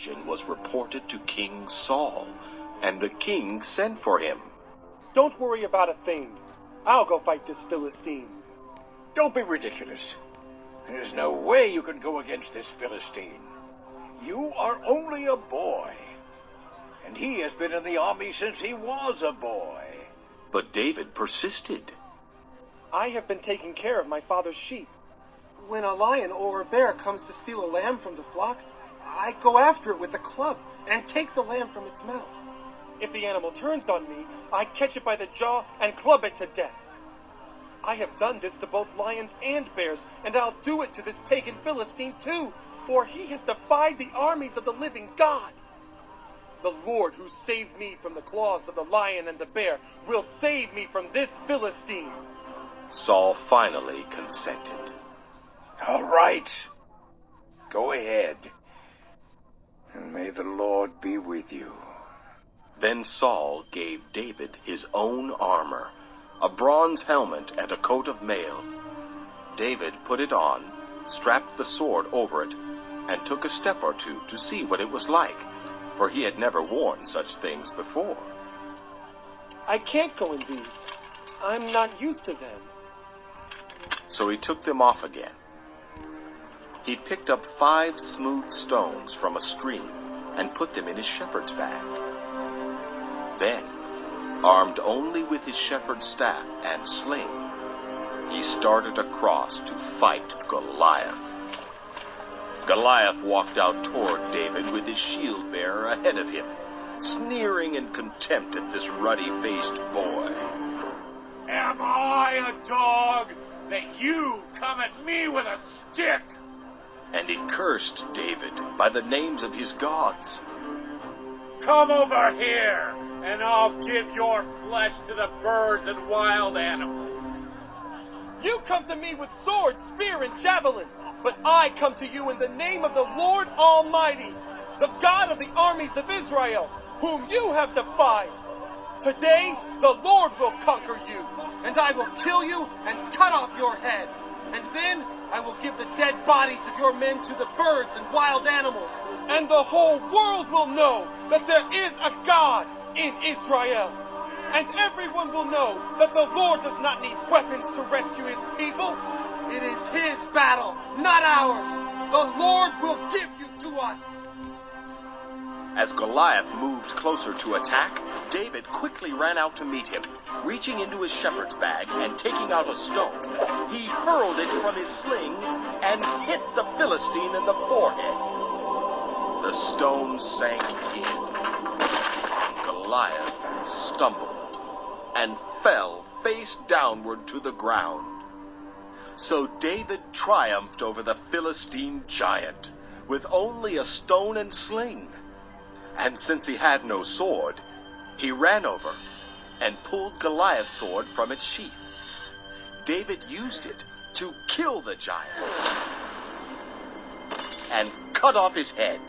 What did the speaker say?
question was reported to King Saul, and the king sent for him. Don't worry about a thing. I'll go fight this Philistine. Don't be ridiculous. There's no way you can go against this Philistine. You are only a boy, and he has been in the army since he was a boy. But David persisted. I have been taking care of my father's sheep. When a lion or a bear comes to steal a lamb from the flock, I go after it with a club and take the lamb from its mouth. If the animal turns on me, I catch it by the jaw and club it to death. I have done this to both lions and bears, and I'll do it to this pagan Philistine too, for he has defied the armies of the living God. The Lord who saved me from the claws of the lion and the bear will save me from this Philistine. Saul finally consented. All right. Go ahead. And may the Lord be with you. Then Saul gave David his own armor, a bronze helmet and a coat of mail. David put it on, strapped the sword over it, and took a step or two to see what it was like, for he had never worn such things before. I can't go in these. I'm not used to them. So he took them off again. He picked up 5 smooth stones from a stream and put them in his shepherd's bag. Then, armed only with his shepherd's staff and sling, he started across to fight Goliath. Goliath walked out toward David with his shield-bearer ahead of him, sneering in contempt at this ruddy-faced boy. Am I a dog that you come at me with a stick? And he cursed David by the names of his gods. Come over here, and I'll give your flesh to the birds and wild animals. You come to me with sword, spear, and javelin, but I come to you in the name of the Lord Almighty, the God of the armies of Israel, whom you have defied. Today, the Lord will conquer you, and I will kill you and cut off your head. And then I will give the dead bodies of your men to the birds and wild animals, and the whole world will know that there is a God in Israel. And everyone will know that the Lord does not need weapons to rescue his people. It is his battle, not ours. The Lord will give you to us. As Goliath moved closer to attack, David quickly ran out to meet him. Reaching into his shepherd's bag and taking out a stone, he hurled it from his sling and hit the Philistine in the forehead. The stone sank in. Goliath stumbled and fell face downward to the ground. So David triumphed over the Philistine giant with only a stone and sling. And since he had no sword, he ran over and pulled Goliath's sword from its sheath. David used it to kill the giant and cut off his head.